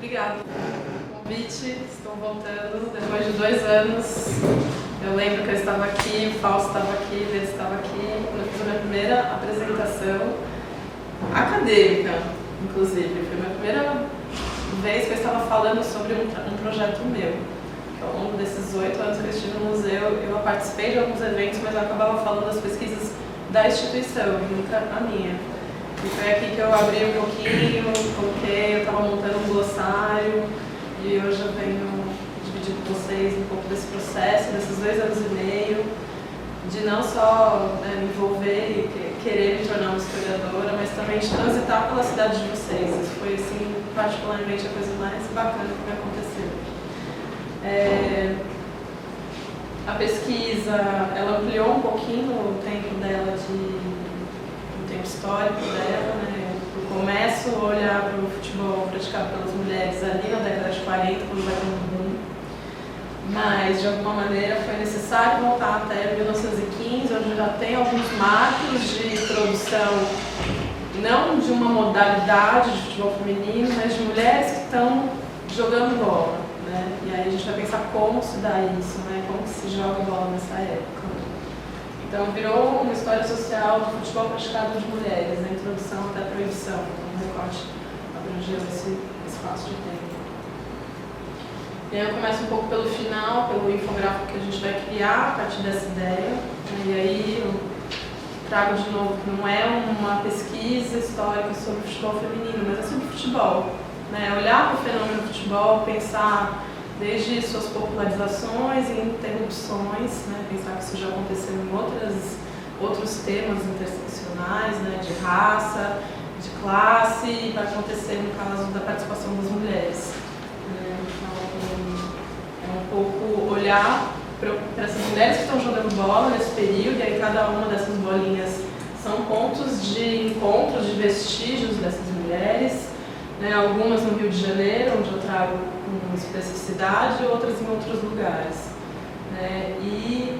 Obrigada pelo convite, estou voltando depois de 2 anos. Eu lembro que eu estava aqui, o Fausto estava aqui, o Lê estava aqui, quando eu fiz a minha primeira apresentação acadêmica, inclusive. Foi a minha primeira vez que eu estava falando sobre um projeto meu. Ao longo desses 8 anos que eu estive no museu, eu participei de alguns eventos, mas eu acabava falando das pesquisas da instituição, nunca a minha. E foi aqui que eu abri um pouquinho, coloquei, eu estava montando um glossário, e hoje eu venho dividir com vocês um pouco desse processo, desses 2 anos e meio, de não só me envolver e querer me tornar uma historiadora, mas também de transitar pela cidade de vocês. Isso foi, assim, particularmente a coisa mais bacana que me aconteceu. A pesquisa, ela ampliou um pouquinho o tempo dela, o tempo histórico dela, né? Eu começo a olhar para o futebol praticado pelas mulheres ali na década de 40, quando vai ter um boom. Mas, de alguma maneira, foi necessário voltar até 1915, onde já tem alguns marcos de produção, não de uma modalidade de futebol feminino, mas de mulheres que estão jogando bola. Né? E aí a gente vai pensar como se dá isso, né? Como se joga bola nessa época. Então virou uma história social do futebol praticado de mulheres, da introdução até a proibição. Então o recorte abrangeu esse espaço de tempo. E aí eu começo um pouco pelo final, pelo infográfico que a gente vai criar a partir dessa ideia. Né? E aí eu trago de novo que não é uma pesquisa histórica sobre futebol feminino, mas é sobre futebol. Né, olhar para o fenômeno do futebol, pensar desde suas popularizações e interrupções, né, pensar que isso já aconteceu em outros temas interseccionais, né, de raça, de classe, e vai acontecer no caso da participação das mulheres. Então, é um pouco olhar para essas mulheres que estão jogando bola nesse período, e aí cada uma dessas bolinhas são pontos de encontros, de vestígios dessas mulheres. Né, algumas no Rio de Janeiro, onde eu trago com especificidade, outras em outros lugares. Né, e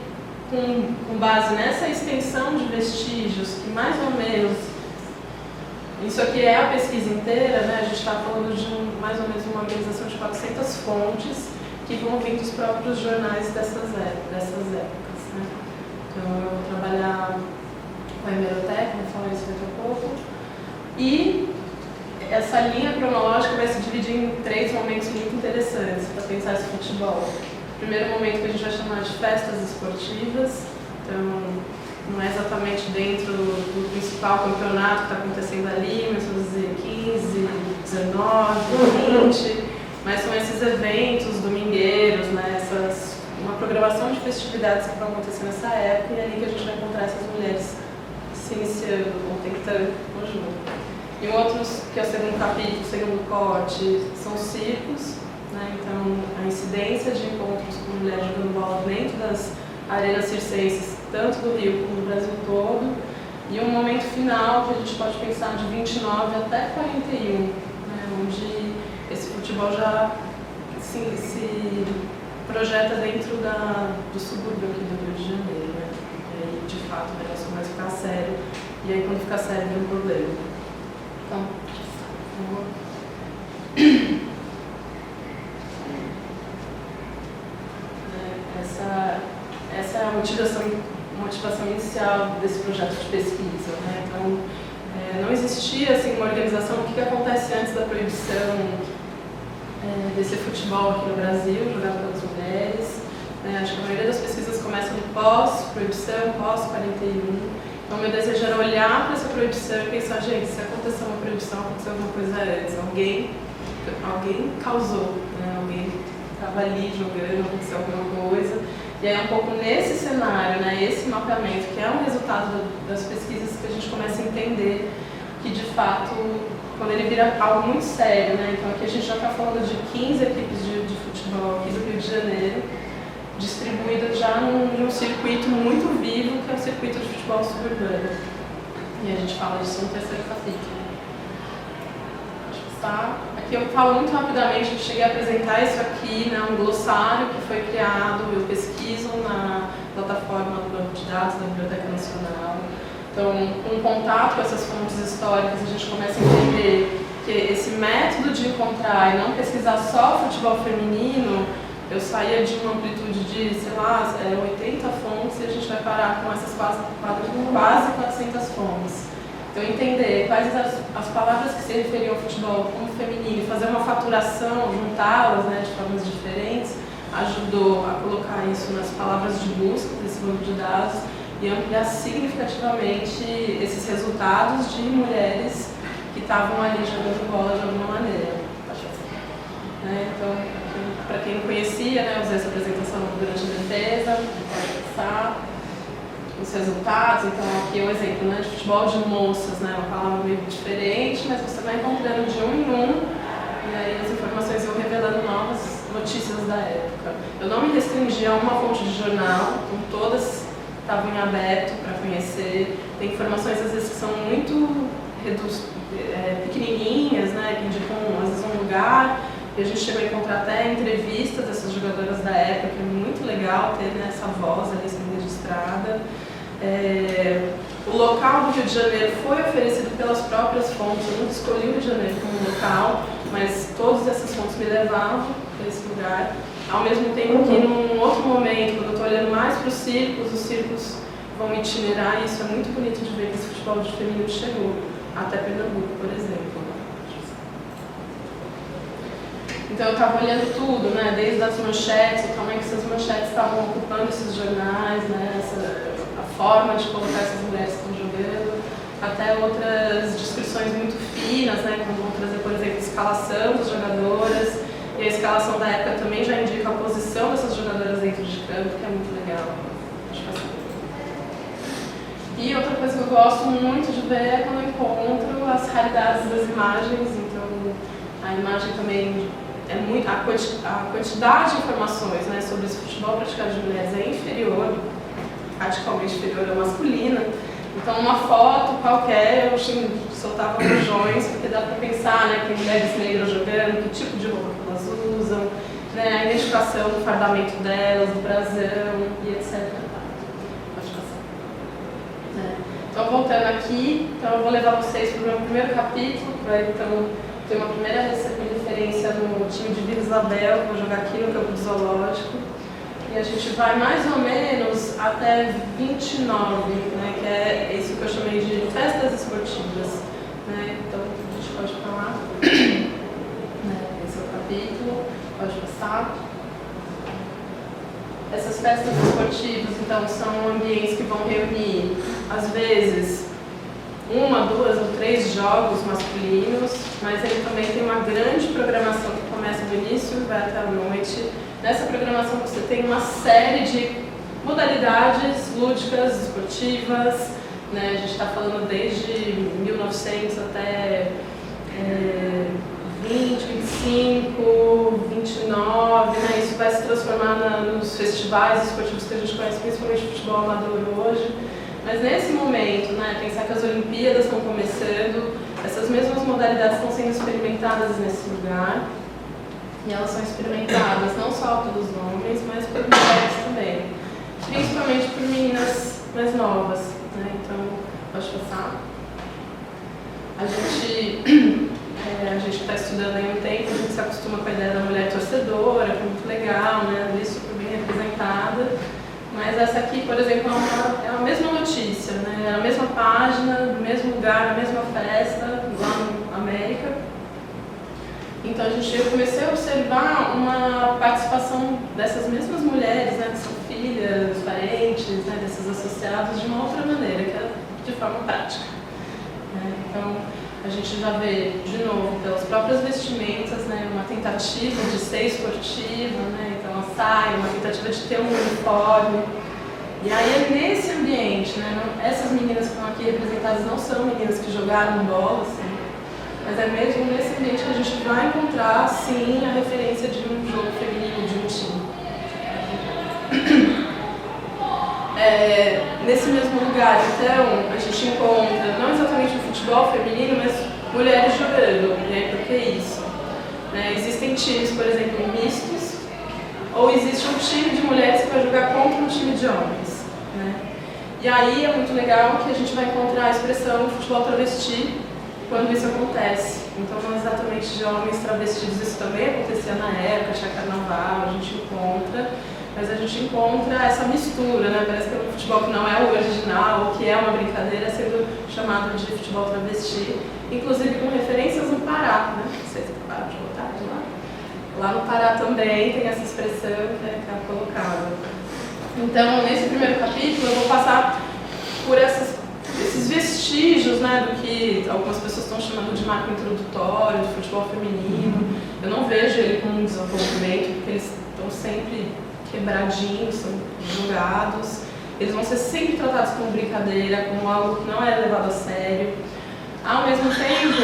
com base nessa extensão de vestígios, que mais ou menos, isso aqui é a pesquisa inteira, né, a gente está falando de mais ou menos uma organização de 400 fontes que vão vir dos próprios jornais dessas épocas. Né. Então eu vou trabalhar com a hemeroteca, vou falar isso daqui a pouco. E essa linha cronológica vai se dividir em 3 momentos muito interessantes para pensar esse futebol. O primeiro momento que a gente vai chamar de festas esportivas, então não é exatamente dentro do principal campeonato que está acontecendo ali, 1915, 19, 20, mas são esses eventos domingueiros, né, uma programação de festividades que vão acontecer nessa época, e é ali que a gente vai encontrar essas mulheres se iniciando ou tentando no jogo. E outros, que é o segundo capítulo, o segundo corte, são circos, né? Então a incidência de encontros com mulheres jogando bola dentro das arenas circenses, tanto do Rio como do Brasil todo, e um momento final que a gente pode pensar de 29 até 41, né? Onde esse futebol já se projeta dentro do subúrbio aqui do Rio de Janeiro. Né? E aí, de fato, o negócio começa a ficar sério, e aí quando fica sério vira um problema. Então, essa é a motivação inicial desse projeto de pesquisa. Né? Então, não existia assim, uma organização. O que acontece antes da proibição desse futebol aqui no Brasil, jogado pelas mulheres. Né? Acho que a maioria das pesquisas começam no pós-proibição, pós-41. Então, meu desejo era olhar para essa proibição e pensar, gente, se aconteceu uma proibição, aconteceu alguma coisa antes. Alguém causou, né? Alguém estava ali jogando, aconteceu alguma coisa. E aí é um pouco nesse cenário, né? Esse mapeamento, que é um resultado das pesquisas, que a gente começa a entender que, de fato, quando ele vira algo muito sério, né? Então, aqui a gente já está falando de 15 equipes de futebol aqui do Rio de Janeiro, distribuída já num circuito muito vivo, que é o circuito de futebol suburbano. E a gente fala disso no terceiro capítulo. Tá? Aqui eu falo muito rapidamente, eu cheguei a apresentar isso aqui, né, um glossário que foi criado, eu pesquiso na plataforma do Banco de Dados da Biblioteca Nacional. Então, com contato com essas fontes históricas, a gente começa a entender Porque esse método de encontrar e não pesquisar só futebol feminino, eu saía de uma amplitude de, sei lá, 80 fontes e a gente vai parar com essas quase 400 fontes. Então, entender quais as palavras que se referiam ao futebol como feminino, fazer uma faturação, juntá-las, né, de formas diferentes, ajudou a colocar isso nas palavras de busca desse banco de dados e ampliar significativamente esses resultados de mulheres que estavam ali jogando bola de alguma maneira. Então, para quem não conhecia, né, eu usei essa apresentação durante a defesa, pode passar os resultados. Então, aqui é um exemplo, né, de futebol de moças, né, uma palavra meio diferente, mas você vai encontrando de um em um, e aí as informações vão revelando novas notícias da época. Eu não me restringi a uma fonte de jornal, então todas estavam em aberto para conhecer. Tem informações, às vezes, que são muito pequenininhas, né, que indicam, às vezes, um lugar. E a gente chegou a encontrar até entrevistas dessas jogadoras da época, que é muito legal ter, né, essa voz ali sendo registrada. O local do Rio de Janeiro foi oferecido pelas próprias fontes. Eu não escolhi o Rio de Janeiro como local, mas todas essas fontes me levavam para esse lugar. Ao mesmo tempo que, num outro momento, quando eu estou olhando mais para os círculos vão itinerar, e isso é muito bonito de ver que esse futebol de feminino chegou até Pernambuco, por exemplo. Então eu estava olhando tudo, né, desde as manchetes, o tamanho que essas manchetes estavam ocupando esses jornais, né, a forma de colocar essas mulheres que estão jogando, até outras descrições muito finas, né, como vão trazer, por exemplo, a escalação das jogadoras, e a escalação da época também já indica a posição dessas jogadoras dentro de campo, que é muito legal. E outra coisa que eu gosto muito de ver é quando eu encontro as raridades das imagens. Então a imagem também é muito, a quantidade de informações, né, sobre esse futebol praticado de mulheres é inferior, radicalmente inferior à masculina. Então uma foto qualquer eu soltava rojões, porque dá para pensar, né, que tem mulheres negras jogando, que tipo de roupa que elas usam, né, a identificação do fardamento delas, do brasão e etc. Pode passar. Então voltando aqui, então eu vou levar vocês para o meu primeiro capítulo, para então ter uma primeira referência no time de Vila Isabel, que eu vou jogar aqui no campo do zoológico. E a gente vai mais ou menos até 29, né, que é isso que eu chamei de festas esportivas. Né? Então a gente pode falar. Esse é o capítulo, pode passar. Essas festas esportivas, então, são ambientes que vão reunir, às vezes, 1, 2 ou 3 jogos masculinos, mas ele também tem uma grande programação que começa do início e vai até a noite. Nessa programação você tem uma série de modalidades lúdicas, esportivas, né? A gente está falando desde 1900 até 20, 25, 29, né? Isso vai se transformar nos festivais esportivos que a gente conhece, principalmente o futebol amador hoje. Mas nesse momento, né, pensar que as Olimpíadas estão começando, essas mesmas modalidades estão sendo experimentadas nesse lugar. E elas são experimentadas não só pelos homens, mas por mulheres também. Principalmente por meninas mais novas. Né? Então, pode passar. A gente está estudando aí um tempo, a gente se acostuma com a ideia da mulher torcedora, que é muito legal, né? Ali super bem representada. Mas essa aqui, por exemplo, é a mesma notícia, né? É a mesma página, no mesmo lugar, na mesma festa, lá na América. Então eu comecei a observar uma participação dessas mesmas mulheres, né, que são filhas, parentes, né, desses associados, de uma outra maneira, que é de forma prática. Né? Então a gente já vê, de novo, pelas próprias vestimentas, né, uma tentativa de ser esportiva, né, então a saia, uma tentativa de ter um uniforme. E aí é nesse ambiente, né, essas meninas que estão aqui representadas não são meninas que jogaram bola, assim, mas é mesmo nesse ambiente que a gente vai encontrar, sim, a referência de um jogo feminino, de um time. Nesse mesmo lugar, então, a gente encontra, não exatamente o futebol feminino, mas mulheres jogando. Né? Por que isso? Né? Existem times, por exemplo, mistos, ou existe um time de mulheres que vai jogar contra um time de homens. Né? E aí é muito legal que a gente vai encontrar a expressão futebol travesti, quando isso acontece. então não exatamente de homens travestidos, isso também acontecia na época, tinha carnaval, a gente encontra, mas a gente encontra essa mistura, né? Parece que é um futebol que não é o original, ou que é uma brincadeira, sendo chamado de futebol travesti, inclusive com referências no Pará, né? Não sei se acabaram de voltar de lá. Lá no Pará também tem essa expressão que é colocada. Então, nesse primeiro capítulo, eu vou passar por esses vestígios, né, do que algumas pessoas estão chamando de marco introdutório, de futebol feminino. Eu não vejo ele como um desenvolvimento, porque eles estão sempre quebradinhos, são julgados. Eles vão ser sempre tratados como brincadeira, como algo que não é levado a sério. Ao mesmo tempo,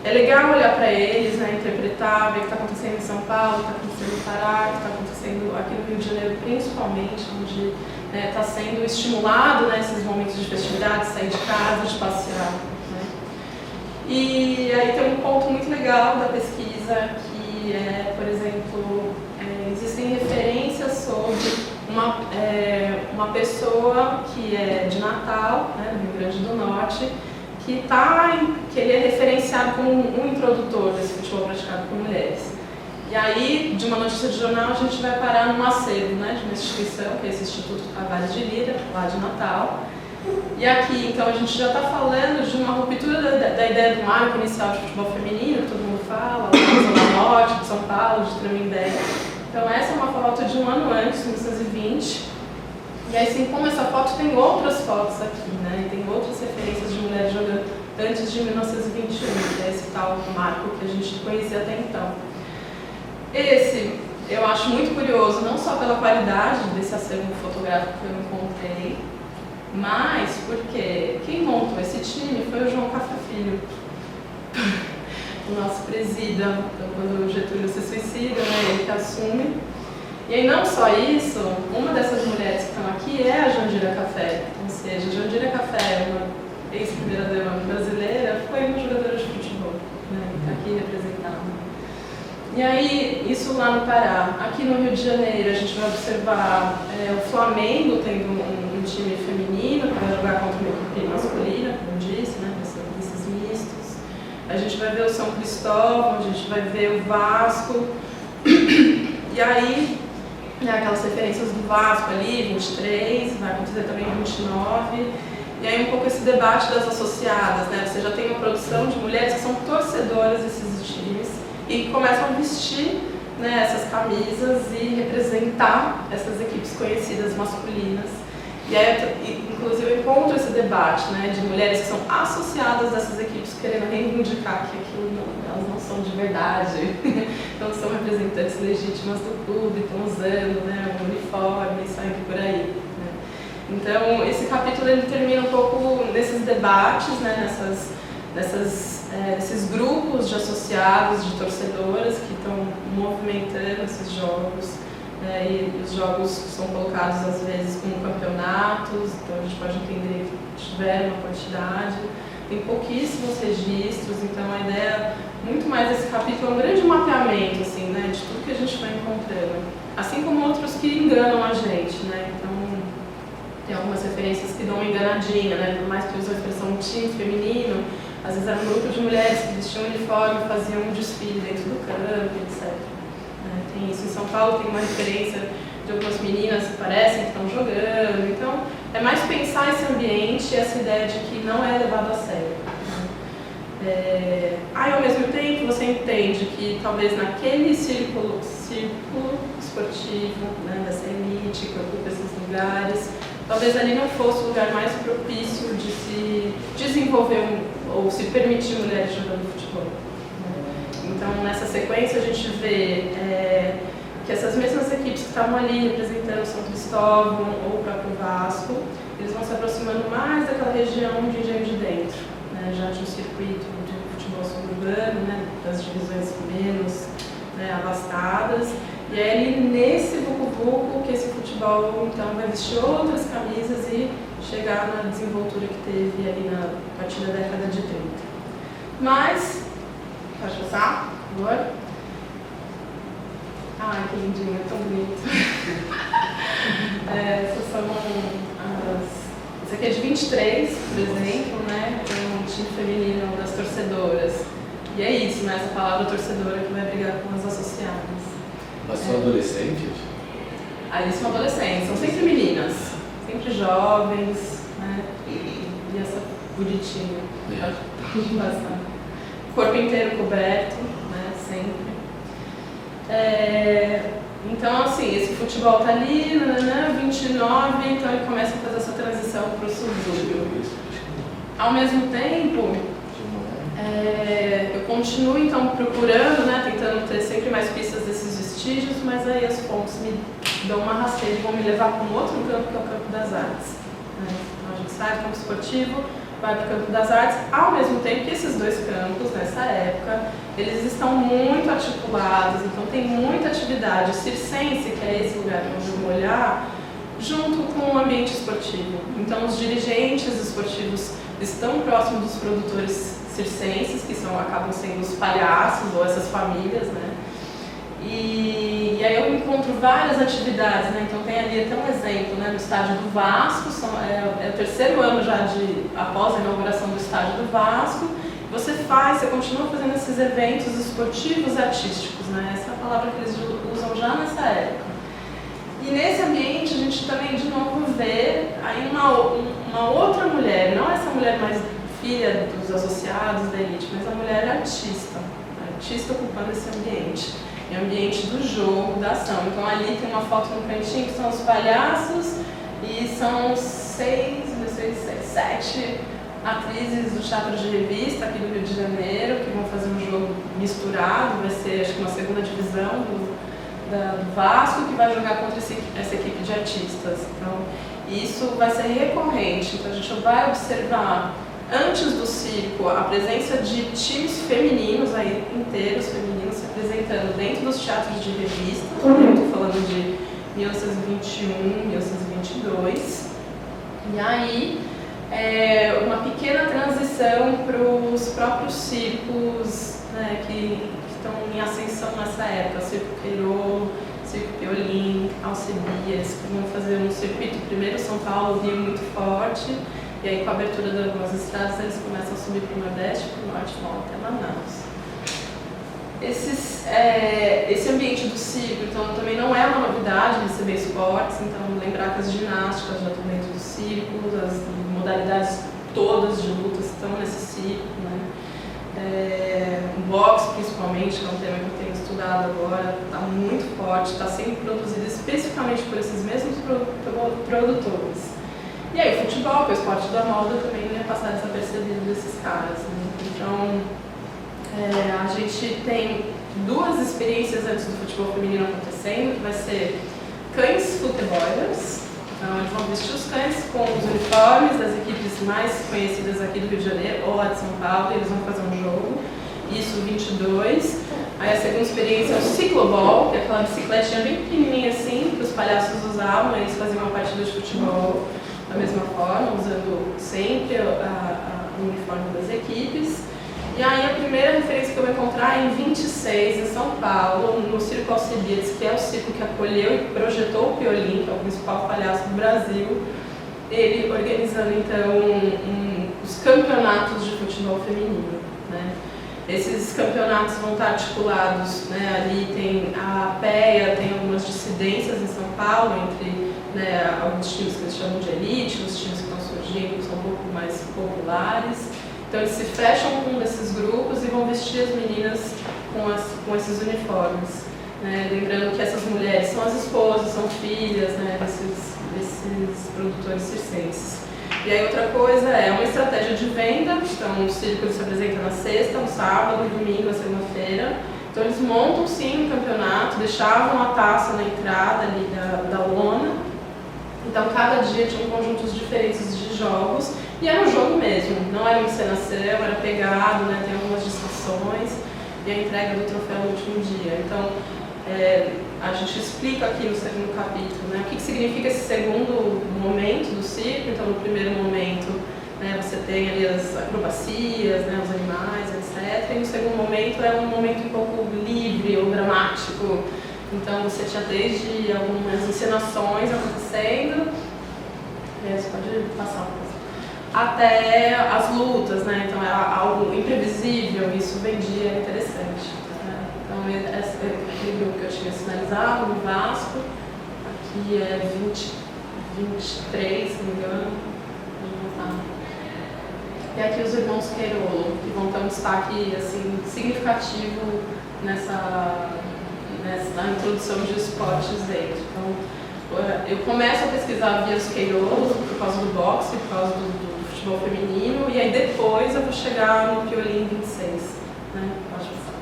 é legal olhar para eles, né, interpretar, ver o que está acontecendo em São Paulo, o que está acontecendo no Pará, o que está acontecendo aqui no Rio de Janeiro, principalmente, onde está sendo estimulado, né, esses momentos de festividade, sair de casa, de passear. Né. E aí tem um ponto muito legal da pesquisa, que é, por exemplo, existem referências sobre uma pessoa que é de Natal, né, no Rio Grande do Norte, que ele é referenciado como um introdutor desse futebol praticado por mulheres. E aí, de uma notícia de jornal, a gente vai parar num acervo, né, de uma instituição, que é esse Instituto Tavares de Lira, lá de Natal. E aqui, então, a gente já está falando de uma ruptura da ideia do marco inicial de futebol feminino, que todo mundo fala, lá na Zona Norte, de São Paulo, de Tremembé. Então, essa é uma foto de um ano antes, 1920. E aí, assim como essa foto, tem outras fotos aqui, né? E tem outras referências de mulheres jogando antes de 1921, que é esse tal marco que a gente conhecia até então. Esse eu acho muito curioso, não só pela qualidade desse acervo fotográfico que eu encontrei, mas porque quem montou esse time foi o João Café Filho, o nosso presida, quando o Getúlio se suicida, né? Ele que assume. E aí, não só isso, uma dessas mulheres que estão aqui é a Jandira Café, ou seja, a Jandira Café, uma ex-primeira-dama brasileira, foi uma jogadora de futebol, né, que está aqui representada. E aí, isso lá no Pará. Aqui no Rio de Janeiro, a gente vai observar o Flamengo tendo um time feminino que vai jogar contra uma equipe masculina, como eu disse, né, desses mistos. A gente vai ver o São Cristóvão, a gente vai ver o Vasco. E aí, aquelas referências do Vasco ali, 23, vai acontecer também 29. E aí um pouco esse debate das associadas, né? Você já tem uma produção de mulheres que são torcedoras desses times e que começam a vestir, né, essas camisas e representar essas equipes conhecidas masculinas. E aí, inclusive, eu encontro esse debate, né, de mulheres que são associadas dessas equipes querendo reivindicar que aquilo elas não são de verdade, não são representantes legítimas do clube, estão usando, né, um uniforme e saindo por aí. Né. Então, esse capítulo ele termina um pouco nesses debates, né, nesses grupos de associados, de torcedoras que estão movimentando esses jogos. E os jogos são colocados às vezes como campeonatos, então a gente pode entender que tiveram uma quantidade, tem pouquíssimos registros, então a ideia, muito mais desse capítulo, é um grande mapeamento assim, né, de tudo que a gente vai encontrando, assim como outros que enganam a gente, né, então tem algumas referências que dão uma enganadinha, né, por mais que usam a expressão time feminino, às vezes era um grupo de mulheres que vestiam uniforme, faziam um desfile dentro do campo, etc. Tem isso em São Paulo, tem uma referência de algumas meninas que parecem que estão jogando, então é mais pensar esse ambiente e essa ideia de que não é levado a sério. Aí ao mesmo tempo você entende que talvez naquele círculo esportivo, né, dessa elite que ocupa esses lugares, talvez ali não fosse o lugar mais propício de se desenvolver ou se permitir mulheres jogando futebol. Então, nessa sequência, a gente vê que essas mesmas equipes que estavam ali representando São Cristóvão ou o próprio Vasco, eles vão se aproximando mais daquela região de Engenho de Dentro, né, já de um circuito de futebol suburbano, né, das divisões menos, né, abastadas. E é ali nesse vucu-vucu que esse futebol então vai vestir outras camisas e chegar na desenvoltura que teve ali a partir da década de 30. Mas, pode passar? Agora? Ai, que lindinho, é tão bonito. Essas são esse aqui é de 23, por exemplo, né? Então, time feminino das torcedoras. E é isso, né? Essa palavra torcedora que vai brigar com as associadas. Mas são adolescentes? Aí são adolescentes, são sempre meninas, sempre jovens, né? E essa bonitinha. Corpo inteiro coberto, né? Sempre. Então, assim, esse futebol tá ali, né? 29, então ele começa a fazer essa transição para o subúrbio. Ao mesmo tempo, eu continuo então procurando, né, tentando ter sempre mais pistas desses vestígios, mas aí as fontes me dão uma rasteira e vão me levar para um outro campo, que é o campo das artes. Né? Então a gente sai do campo esportivo, vai para o campo das artes, ao mesmo tempo que esses dois campos, nessa época, eles estão muito articulados, então tem muita atividade circense, que é esse lugar onde eu vou olhar, junto com o ambiente esportivo. Então os dirigentes esportivos estão próximos dos produtores circenses, que acabam sendo os palhaços ou essas famílias, né? E aí eu encontro várias atividades, né? Então tem ali até um exemplo, né? No estádio do Vasco, é o terceiro ano já após a inauguração do estádio do Vasco. Você continua fazendo esses eventos esportivos e artísticos, né? Essa é a palavra que eles usam já nessa época. E nesse ambiente a gente também de novo vê aí uma outra mulher, não essa mulher mais filha dos associados da elite, mas a mulher artista ocupando esse ambiente. É o ambiente do jogo, da ação. Então ali tem uma foto no cantinho que são os palhaços e são 7 atrizes do teatro de revista aqui do Rio de Janeiro que vão fazer um jogo misturado, vai ser acho que uma segunda divisão do Vasco, que vai jogar contra essa equipe de artistas. Então isso vai ser recorrente, então a gente vai observar antes do circo a presença de times femininos aí, inteiros femininos se apresentando dentro dos teatros de revista. Eu estou falando de 1921, 1922. E aí uma pequena transição para os próprios circos, né, que estão em ascensão nessa época, Circo Queirô, Circo Piolim, Alcebiades, que vão fazer um circuito, primeiro São Paulo, Rio muito forte, e aí com a abertura de algumas estradas eles começam a subir para o Nordeste, para o Norte, vão até Manaus. Esse ambiente do circo, então, também não é uma novidade receber esportes, então lembrar que as ginásticas já estão dentro do circo, as modalidades todas de luta estão nesse circo, né? O boxe, principalmente, que é um tema que eu tenho estudado agora, está muito forte, está sendo produzido especificamente por esses mesmos produtores. E aí o futebol, que é o esporte da moda, também não ia passar desapercebido desses caras, né? Então, a gente tem duas experiências antes do futebol feminino acontecendo, que vai ser cães futeboilers. Então, eles vão vestir os cães com os uniformes das equipes mais conhecidas aqui do Rio de Janeiro ou lá de São Paulo, e eles vão fazer um jogo, isso 22. Aí a segunda experiência é o ciclobol, que é aquela bicicletinha bem pequenininha assim, que os palhaços usavam, eles faziam uma partida de futebol da mesma forma, usando sempre o uniforme das equipes. E aí a primeira referência que eu vou encontrar é em 26, em São Paulo, no Circo Alcebiades, que é o circo que acolheu e projetou o Piolim, que é o principal palhaço do Brasil, ele organizando então os campeonatos de futebol feminino, né? Esses campeonatos vão estar articulados, né? Ali tem a PEA, tem algumas dissidências em São Paulo, entre, né, alguns times que eles chamam de elite, os times que estão surgindo, que são um pouco mais populares. Então eles se fecham com um desses grupos e vão vestir as meninas com esses uniformes, né? Lembrando que essas mulheres são as esposas, são filhas, né, desses produtores circenses. E aí outra coisa é uma estratégia de venda, então o circo se apresenta na sexta, no sábado, no domingo, na segunda-feira. Então eles montam sim um campeonato, deixavam a taça na entrada ali da lona. Então cada dia tinha conjuntos diferentes de jogos. E era um jogo mesmo, não era uma encenação, era pegado, né, tem algumas discussões e a entrega do troféu no último dia. Então, a gente explica aqui no segundo capítulo, né, o que significa esse segundo momento do circo. Então, no primeiro momento, né, você tem ali as acrobacias, né, os animais, etc. E no segundo momento é um momento um pouco livre ou dramático. Então, você tinha desde algumas encenações acontecendo. Você pode passar um pouco. até as lutas, né? Então é algo imprevisível, isso vendia, é interessante. Né? Então aquele grupo que eu tinha sinalizado, no Vasco, aqui é 23, se não me engano. E aqui os irmãos Queirolo, que vão ter um destaque assim, significativo na introdução de esportes dentro. Então, eu começo a pesquisar via os Queirolos, por causa do boxe, por causa do futebol feminino, e aí depois eu vou chegar no Piolim 26. Né? Pode passar.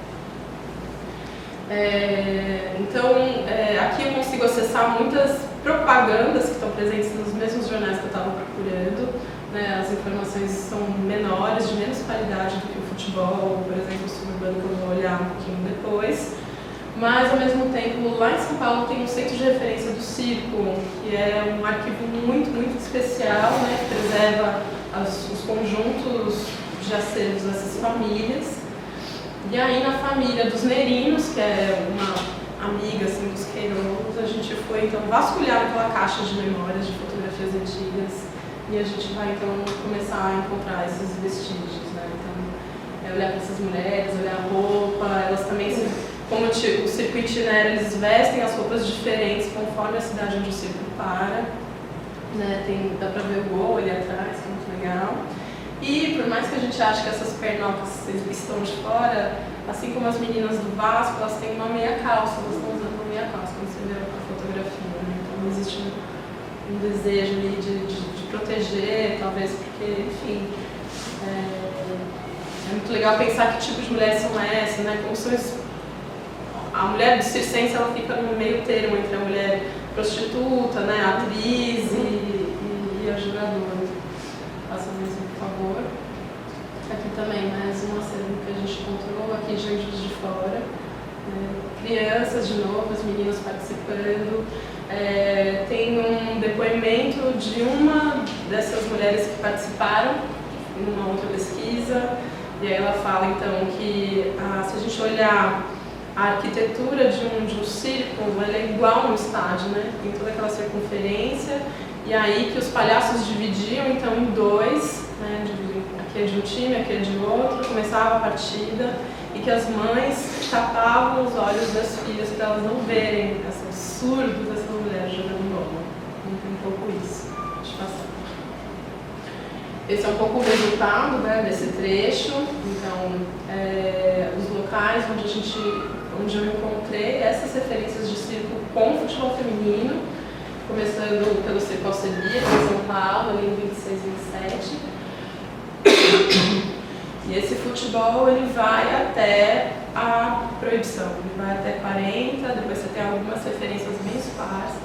Aqui eu consigo acessar muitas propagandas que estão presentes nos mesmos jornais que eu estava procurando. Né, as informações são menores, de menos qualidade do que o futebol, por exemplo, o suburbano, que eu vou olhar um pouquinho depois. Mas, ao mesmo tempo, lá em São Paulo tem um centro de referência do circo, que é um arquivo muito, muito especial, né, que preserva os conjuntos de acervos dessas famílias. E aí, na família dos Nerinos, que é uma amiga assim, dos Queirolos, a gente foi então vasculhar aquela caixa de memórias de fotografias antigas. E a gente vai, então, começar a encontrar esses vestígios, né? Então, olhar para essas mulheres, olhar a roupa, elas também, como o circo itinera, eles vestem as roupas diferentes conforme a cidade onde o circo para. Né? Dá para ver o gol ali atrás, que é muito legal. E, por mais que a gente ache que essas pernocas estão de fora, assim como as meninas do Vasco, elas têm uma meia calça, elas estão usando uma meia calça, quando você vê a fotografia, né? Então, existe um desejo ali de proteger, talvez porque, enfim, é muito legal pensar que tipo de mulheres são essas, né? Como são a mulher do circense, ela fica no meio termo entre a mulher prostituta, né? A atriz e a jogadora. Faça mesmo, por favor. Aqui também mais um acervo que a gente encontrou, aqui de Juiz de Fora. Crianças, de novo, as meninas participando. Tem um depoimento de uma dessas mulheres que participaram numa outra pesquisa, e aí ela fala então que se a gente olhar a arquitetura de um circo, ela é igual no estádio, né? Tem toda aquela circunferência, e aí que os palhaços dividiam então em dois, né? Aqui é de um time, aqui é de outro, começava a partida, e que as mães tapavam os olhos das filhas para elas não verem esse absurdo dessas mulheres jogando bola. Então, um pouco isso. Deixa eu passar. Esse é um pouco o resultado, né, desse trecho. Então, os locais onde eu encontrei essas referências de circo com futebol feminino, começando pelo Circo Alcebia, em São Paulo, ali em 26 e 27. E esse futebol, ele vai até a proibição, ele vai até 40, depois você tem algumas referências bem esparsas,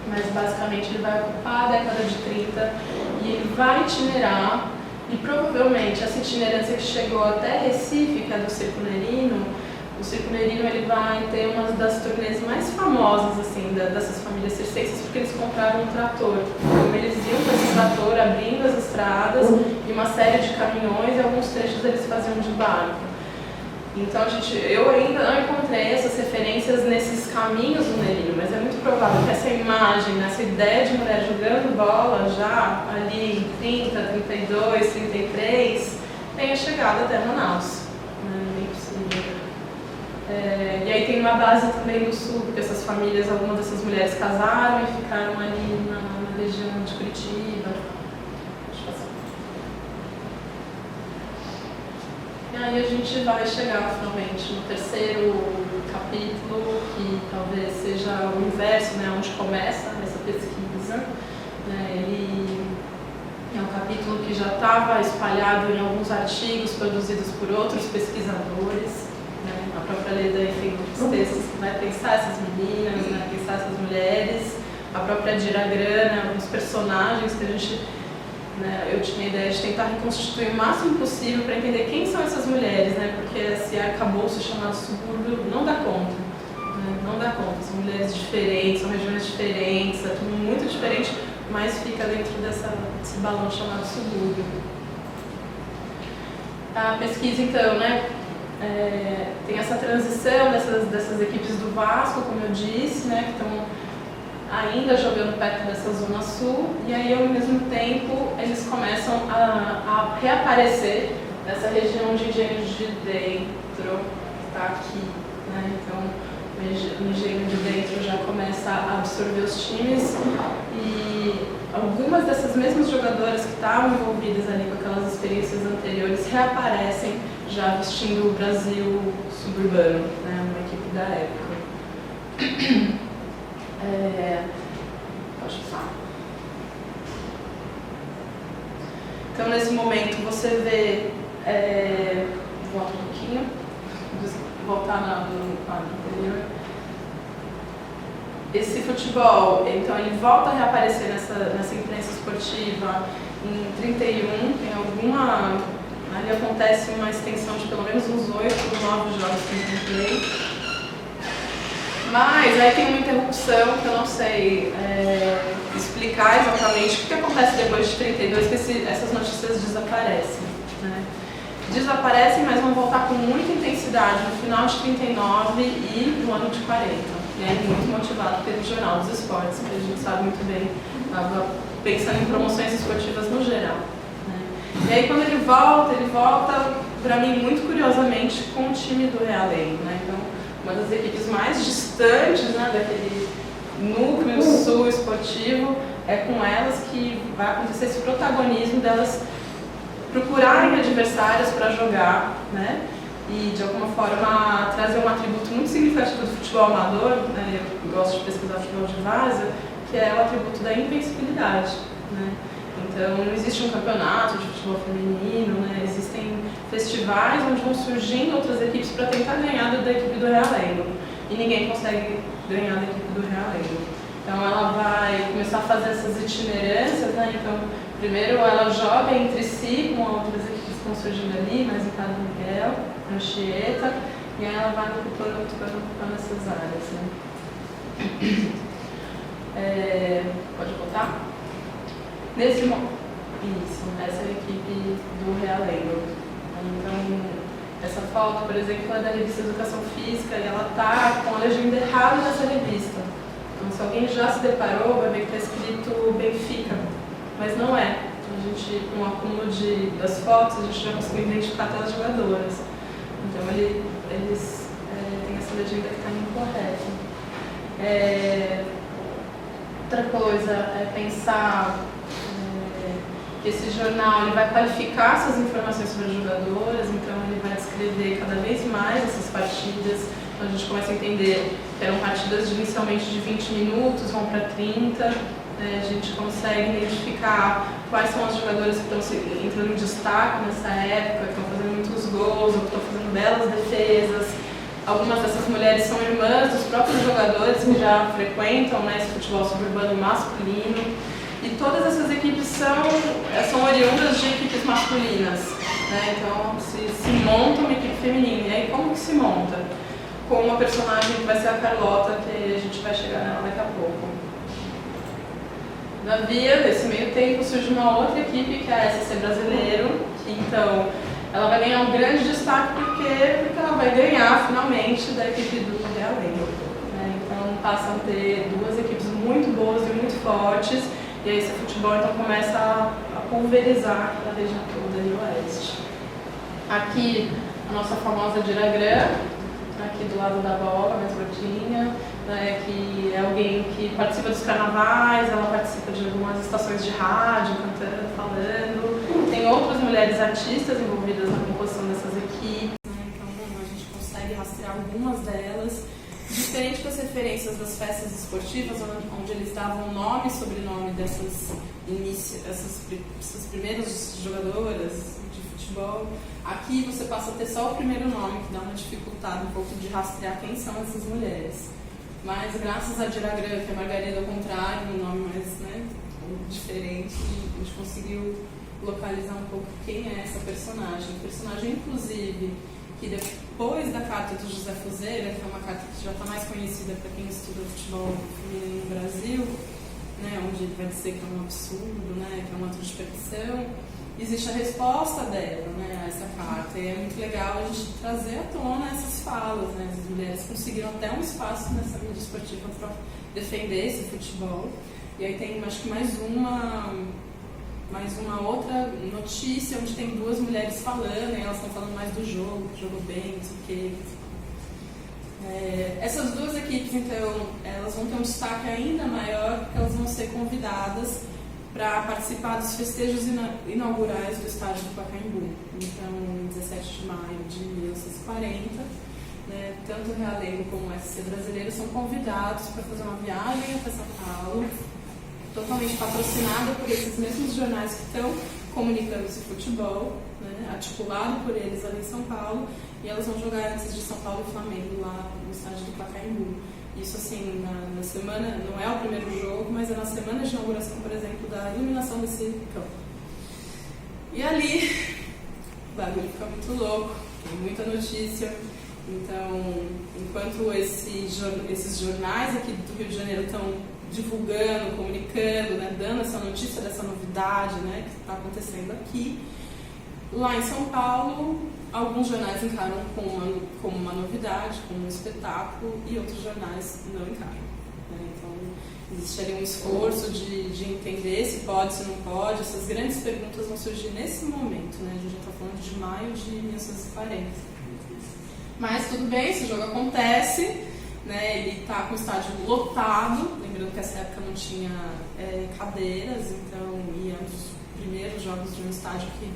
mas basicamente ele vai ocupar a década de 30 e ele vai itinerar, e provavelmente essa itinerância que chegou até Recife, que é do Circo Nerino, o Circo Nerino ele vai ter uma das turnês mais famosas assim, dessas famílias circenses, porque eles compraram um trator. Então eles iam com esse trator abrindo as estradas e uma série de caminhões, e alguns trechos eles faziam de barco. Então eu ainda não encontrei essas referências nesses caminhos do Nerino, mas é muito provável que essa imagem, essa ideia de mulher jogando bola já ali em 30, 32, 33, tenha chegado até Manaus. Bem possível. E aí tem uma base também do sul, porque essas famílias, algumas dessas mulheres casaram e ficaram ali na região de Curitiba. Deixa eu passar. E aí a gente vai chegar finalmente no terceiro capítulo, que talvez seja o inverso, né, onde começa essa pesquisa. Ele é um capítulo que já estava espalhado em alguns artigos produzidos por outros pesquisadores. A própria Leda tem outros textos que vai pensar essas meninas, vai pensar essas mulheres, a própria Dira Grana, alguns personagens que a gente, eu tinha a ideia de tentar reconstituir o máximo possível para entender quem são essas mulheres, porque esse arcabouço chamado subúrbio não dá conta, não dá conta, são mulheres diferentes, são regiões diferentes, é tudo muito diferente, mas fica dentro desse balão chamado subúrbio. A pesquisa então, tem essa transição dessas equipes do Vasco, como eu disse, que estão ainda jogando perto dessa zona sul, e aí ao mesmo tempo eles começam a reaparecer nessa região de Engenho de Dentro, que está aqui, né? Então o Engenho de Dentro já começa a absorver os times e algumas dessas mesmas jogadoras que estavam envolvidas ali com aquelas experiências anteriores reaparecem já vestindo o Brasil suburbano, né? Uma equipe da época. Pode falar. Então, nesse momento, você vê... volta um pouquinho. Voltar no anterior. Esse futebol, então, ele volta a reaparecer nessa imprensa esportiva em 31. Tem alguma... Ali acontece uma extensão de pelo menos uns 8 ou 9 jogos que eu encontrei. Mas aí tem uma interrupção que eu não sei explicar exatamente o que acontece depois de 32, que essas notícias desaparecem, né? Desaparecem, mas vão voltar com muita intensidade no final de 39 e no ano de 40. E aí muito motivado pelo Jornal dos Esportes, que a gente sabe muito bem, estava pensando em promoções esportivas no geral, né? E aí quando ele volta, para mim, muito curiosamente, com o time do Realengo, né? Então, uma das equipes mais distantes, né, daquele núcleo sul esportivo, é com elas que vai acontecer esse protagonismo delas procurarem adversários para jogar, né, e de alguma forma trazer um atributo muito significativo do futebol amador, né, eu gosto de pesquisar futebol de várzea, que é o atributo da invencibilidade, né. Então, não existe um campeonato de futebol feminino, né? Existem festivais onde vão surgindo outras equipes para tentar ganhar da equipe do Realengo. E ninguém consegue ganhar da equipe do Realengo. Então, ela vai começar a fazer essas itinerâncias, né? Então, primeiro ela joga entre si com outras equipes que estão surgindo ali, mais em Padre Miguel, Anchieta, e aí ela vai ocupando essas áreas, né? Pode voltar? Isso, essa é a equipe do Realengo. Então, essa foto, por exemplo, é da revista Educação Física e ela está com a legenda errada nessa revista. Então, se alguém já se deparou, vai ver que está escrito Benfica, mas não é. A gente, com o acúmulo das fotos, a gente já conseguiu identificar até as jogadoras. Então, eles têm essa legenda que está incorreta. Outra coisa é pensar que esse jornal ele vai qualificar essas informações sobre as jogadoras, então ele vai descrever cada vez mais essas partidas. Então a gente começa a entender que eram partidas inicialmente de 20 minutos, vão para 30. A gente consegue identificar quais são as jogadoras que estão entrando em destaque nessa época, que estão fazendo muitos gols, ou que estão fazendo belas defesas. Algumas dessas mulheres são irmãs dos próprios jogadores que já frequentam, né, esse futebol suburbano masculino. E todas essas equipes são oriundas de equipes masculinas, né? Então se monta uma equipe feminina. E aí como que se monta? Com uma personagem que vai ser a Carlota, que a gente vai chegar nela daqui a pouco. Na via desse meio tempo surge uma outra equipe, que é a SC Brasileiro, que então ela vai ganhar um grande destaque porque ela vai ganhar finalmente da equipe do Realengo, né? Então passam a ter duas equipes muito boas e muito fortes. E aí esse futebol então começa a pulverizar a região toda ali oeste. Aqui a nossa famosa Diragrã, aqui do lado da bola, mais gordinha, né, que é alguém que participa dos carnavais, ela participa de algumas estações de rádio, cantando, falando. Tem outras mulheres artistas envolvidas na composição dessas equipes, né, então a gente consegue rastrear algumas delas. Diferente das referências das festas esportivas, onde eles davam nome e sobrenome dessas primeiras jogadoras de futebol, aqui você passa a ter só o primeiro nome, que dá uma dificuldade um pouco de rastrear quem são essas mulheres. Mas graças a Diragrã, que é Margarida ao contrário, um nome mais, né, diferente, a gente conseguiu localizar um pouco quem é essa personagem. Personagem, inclusive, que depois da carta do José Fuzeira, que é uma carta que já está mais conhecida para quem estuda futebol feminino no Brasil, né, onde ele vai dizer que é um absurdo, né, que é um ato de perseguição, existe a resposta dela, né, a essa carta. E é muito legal a gente trazer à tona essas falas, né? As mulheres conseguiram até um espaço nessa mídia esportiva para defender esse futebol. E aí tem, acho que mais uma outra notícia onde tem duas mulheres falando, e elas estão falando mais do jogo, que jogou bem, não sei o quê. Essas duas equipes, então, elas vão ter um destaque ainda maior, porque elas vão ser convidadas para participar dos festejos inaugurais do estádio do Pacaembu. Então, em 17 de maio de 1940, né, tanto o Realengo como o SC Brasileiro são convidados para fazer uma viagem até São Paulo, totalmente patrocinada por esses mesmos jornais que estão comunicando esse futebol, né, articulado por eles ali em São Paulo, e elas vão jogar antes de São Paulo e Flamengo lá no estádio do Pacaembu. Isso assim, na semana, não é o primeiro jogo, mas é na semana de inauguração, por exemplo, da iluminação desse campo. E ali, o bagulho fica muito louco, tem muita notícia. Então, enquanto esses jornais aqui do Rio de Janeiro estão divulgando, comunicando, né, dando essa notícia dessa novidade, né, que está acontecendo aqui, lá em São Paulo, alguns jornais encaram como uma novidade, como um espetáculo, e outros jornais não encaram. Né? Então, existe ali um esforço de entender se pode, se não pode. Essas grandes perguntas vão surgir nesse momento. Né? A gente já está falando de maio de 1940. Mas tudo bem, esse jogo acontece. Né? Ele está com o estádio lotado. Lembrando que nessa época não tinha cadeiras, então ia um dos primeiros jogos de um estádio que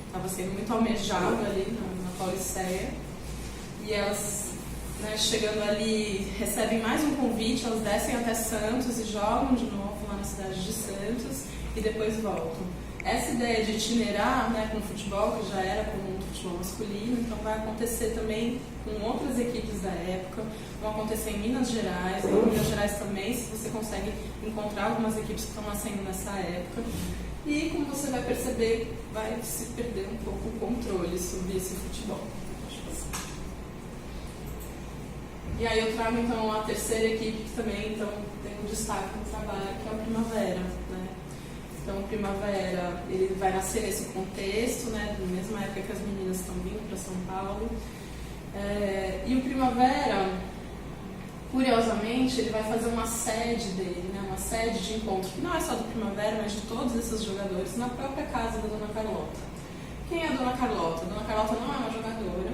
estava sendo muito almejado ali na Pauliceia. E elas, né, chegando ali, recebem mais um convite, elas descem até Santos e jogam de novo lá na cidade de Santos e depois voltam. Essa ideia de itinerar, né, com o futebol, que já era comum do futebol masculino, então vai acontecer também com outras equipes da época, vão acontecer em Minas Gerais. Em Minas Gerais também, se você consegue encontrar algumas equipes que estão nascendo nessa época. E, como você vai perceber, vai se perder um pouco o controle sobre esse futebol. E aí eu trago, então, a terceira equipe que também então, tem um destaque no trabalho, que é o Primavera. Né? Então, o Primavera ele vai nascer nesse contexto, né, na mesma época que as meninas estão vindo para São Paulo. E o Primavera, curiosamente, ele vai fazer uma sede dele, né, uma sede de encontro, que não é só do Primavera, mas de todos esses jogadores, na própria casa da Dona Carlota. Quem é a Dona Carlota? A Dona Carlota não é uma jogadora,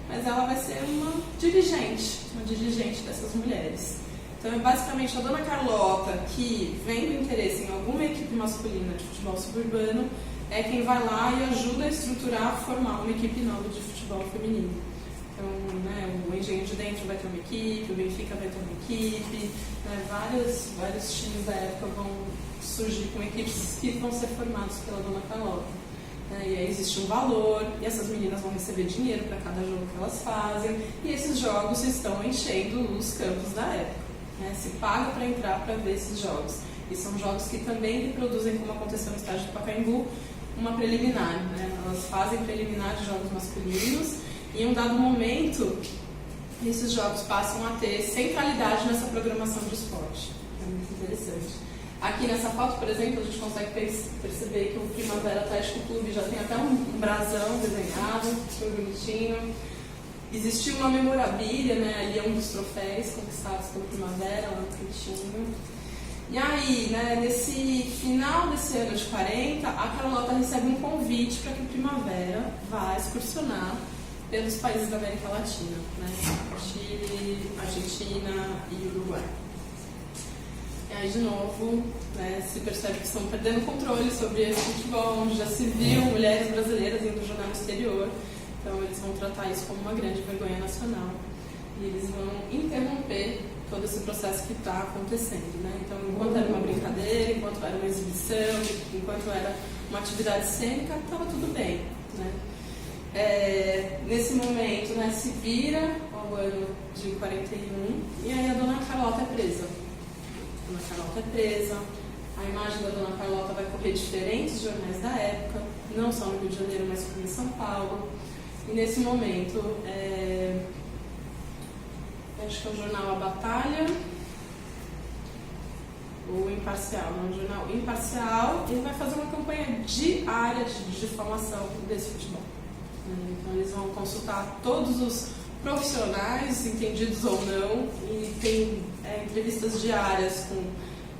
mas ela vai ser uma dirigente dessas mulheres. Então é basicamente a Dona Carlota, que vendo interesse em alguma equipe masculina de futebol suburbano, é quem vai lá e ajuda a estruturar, formar uma equipe nova de futebol feminino. Então, né, o Engenho de Dentro vai ter uma equipe, o Benfica vai ter uma equipe, né, vários times da época vão surgir com equipes que vão ser formadas pela Dona Carlota. E aí existe um valor, e essas meninas vão receber dinheiro para cada jogo que elas fazem, e esses jogos estão enchendo os campos da época. Né? Se paga para entrar para ver esses jogos. E são jogos que também reproduzem, como aconteceu no estádio do Pacaembu, uma preliminar. Né? Elas fazem preliminar de jogos masculinos, e em um dado momento, esses jogos passam a ter centralidade nessa programação de esporte. É muito interessante. Aqui nessa foto, por exemplo, a gente consegue perceber que o Primavera Atlético Clube já tem até um brasão desenhado, super bonitinho. Existiu uma memorabilia, né? Ali é um dos troféus conquistados pelo Primavera, lá no cantinho. E aí, né, nesse final desse ano de 40, a Carlota recebe um convite para que o Primavera vá excursionar pelos países da América Latina, né? Chile, Argentina e Uruguai. E aí, de novo, né, se percebe que estão perdendo o controle sobre esse futebol, onde já se viu mulheres brasileiras indo jogar no exterior. Então, eles vão tratar isso como uma grande vergonha nacional. E eles vão interromper todo esse processo que está acontecendo. Né? Então, enquanto era uma brincadeira, enquanto era uma exibição, enquanto era uma atividade cênica, estava tudo bem. Né? Nesse momento, né, se vira ao ano de 41, e aí a Dona Carlota é presa. A Dona Carlota é presa, a imagem da Dona Carlota vai correr diferentes jornais da época, não só no Rio de Janeiro, mas como em São Paulo. E nesse momento, acho que é o jornal A Batalha, o Imparcial, um jornal imparcial, ele vai fazer uma campanha diária de difamação desse futebol. Então eles vão consultar todos os profissionais, entendidos ou não, e tem entrevistas diárias com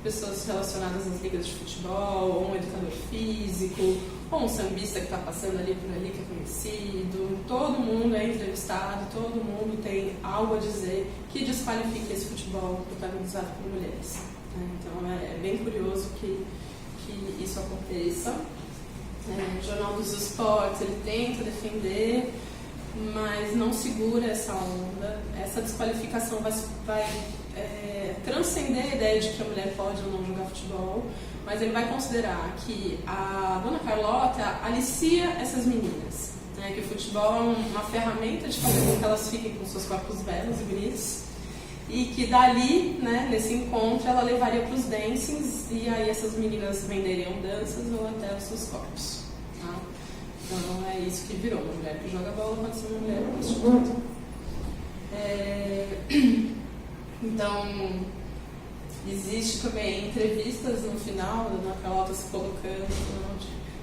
pessoas relacionadas às ligas de futebol, ou um educador físico, ou um sambista que está passando ali por ali que é conhecido. Todo mundo é entrevistado, todo mundo tem algo a dizer que desqualifique esse futebol protagonizado por mulheres. Então é bem curioso que isso aconteça. O Jornal dos Esportes, ele tenta defender, mas não segura essa onda. Essa desqualificação vai transcender a ideia de que a mulher pode ou não jogar futebol, mas ele vai considerar que a Dona Carlota alicia essas meninas, né, que o futebol é uma ferramenta de fazer com que elas fiquem com seus corpos belos e bonitos, e que dali, né, nesse encontro, ela levaria para os dancings e aí essas meninas venderiam danças ou até os seus corpos. Tá? Então é isso que virou. Uma mulher que joga bola pode ser uma mulher prostituta. Então, existe também entrevistas no final da Dona Carlota se colocando,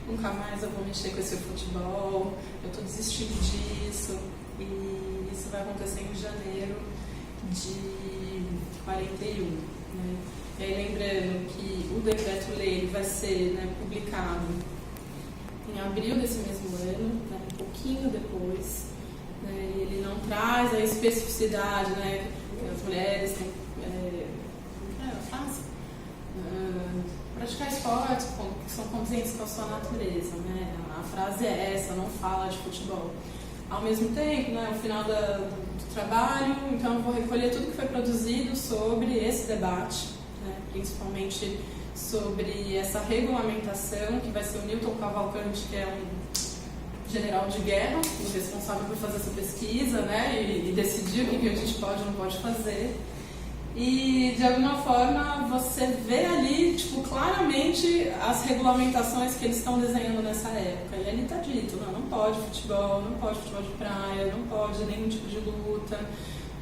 nunca mais eu vou mexer com esse futebol, eu estou desistindo disso, e isso vai acontecer em janeiro de 41. Né? E aí, lembrando que o decreto-lei vai ser, né, publicado em abril desse mesmo ano, né, um pouquinho depois, né, e ele não traz a especificidade, né, que as mulheres têm praticar esportes que são condizentes com a sua natureza, né? A frase é essa, não fala de futebol. Ao mesmo tempo, né, no final do trabalho, então eu vou recolher tudo que foi produzido sobre esse debate, né, principalmente sobre essa regulamentação, que vai ser o Newton Cavalcante, que é um general de guerra, o responsável por fazer essa pesquisa, né, e decidir o que a gente pode ou não pode fazer. E, de alguma forma, você vê ali, tipo, claramente as regulamentações que eles estão desenhando nessa época. E ali está dito, não pode futebol, não pode futebol de praia, não pode nenhum tipo de luta.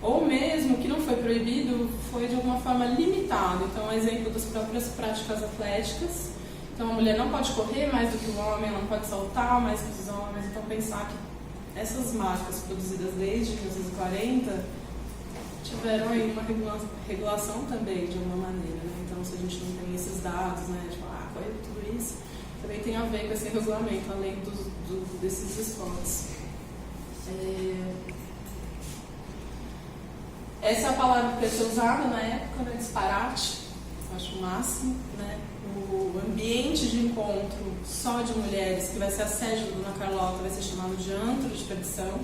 Ou mesmo, que não foi proibido, foi de alguma forma limitado. Então, exemplo das próprias práticas atléticas. Então, a mulher não pode correr mais do que o homem, ela não pode saltar mais que os homens. Então, pensar que essas marcas produzidas desde 1940... tiveram aí uma regulação também, de alguma maneira, né? Então, se a gente não tem esses dados, né, tipo, tudo isso, também tem a ver com esse regulamento, além desses esportes. Essa é a palavra que vai ser usada na época, né, disparate, eu acho o máximo, né? O ambiente de encontro só de mulheres, que vai ser a sede do Dona Carlota, vai ser chamado de antro de perdição.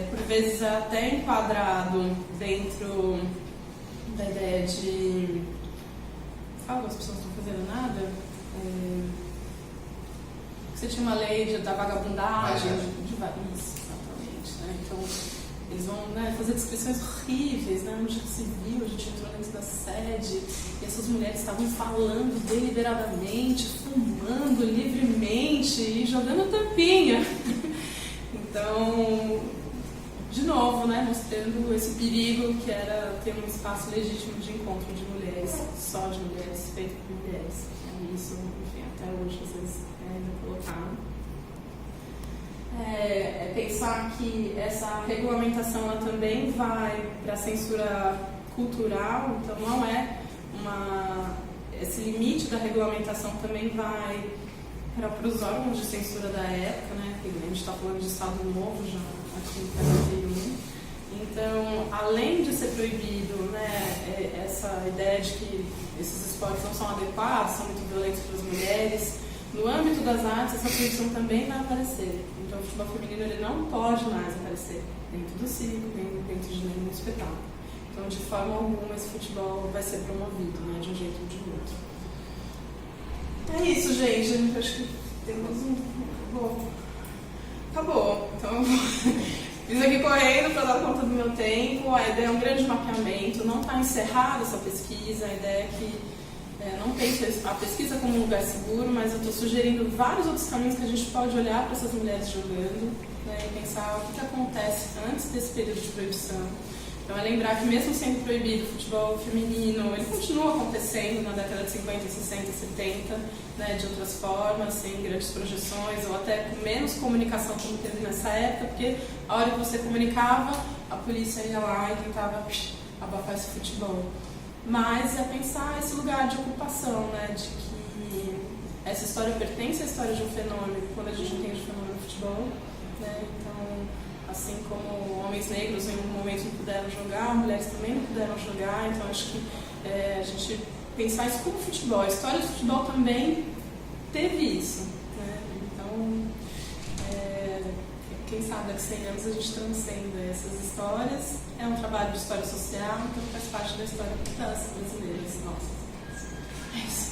Por vezes até enquadrado dentro da ideia de as pessoas não estão fazendo nada, você tinha uma lei da vagabundagem, isso, exatamente, né? Então eles vão, né, fazer descrições horríveis, né? No Direito Civil, a gente entrou dentro da sede e essas mulheres estavam falando deliberadamente, fumando livremente e jogando tampinha. Então, de novo, né, mostrando esse perigo que era ter um espaço legítimo de encontro de mulheres, só de mulheres, feito por mulheres. E isso, enfim, até hoje vocês ainda colocaram. Pensar que essa regulamentação ela também vai para a censura cultural, então não é esse limite da regulamentação também vai para os órgãos de censura da época, né? A gente está falando de Estado Novo já aqui em 41. Então, além de ser proibido, né, essa ideia de que esses esportes não são adequados, são muito violentos para as mulheres, no âmbito das artes essa proibição também vai aparecer. Então, o futebol feminino ele não pode mais aparecer dentro do circo, nem dentro de nenhum espetáculo. Então, de forma alguma, esse futebol vai ser promovido, né, de um jeito ou de outro. É isso, gente. Acho que temos Acabou. Então eu fiz aqui correndo para dar conta do meu tempo. A ideia é um grande mapeamento. Não está encerrada essa pesquisa. A ideia é que não pense a pesquisa como um lugar seguro, mas eu estou sugerindo vários outros caminhos que a gente pode olhar para essas mulheres jogando, né, e pensar o que acontece antes desse período de proibição, Então é lembrar que mesmo sendo proibido o futebol feminino, ele continua acontecendo na década de 50, 60, 70, né, de outras formas, sem grandes projeções, ou até com menos comunicação como teve nessa época, porque a hora que você comunicava, a polícia ia lá e tentava abafar esse futebol. Mas é pensar esse lugar de ocupação, né, de que essa história pertence à história de um fenômeno, quando a gente entende o fenômeno do futebol, né, então, assim como homens negros em um momento não puderam jogar, mulheres também não puderam jogar, então acho que a gente pensar isso como futebol, a história do futebol também teve isso, né, então, quem sabe daqui a 100 anos a gente transcenda essas histórias, é um trabalho de história social, então faz parte da história das brasileiras nossas. É isso.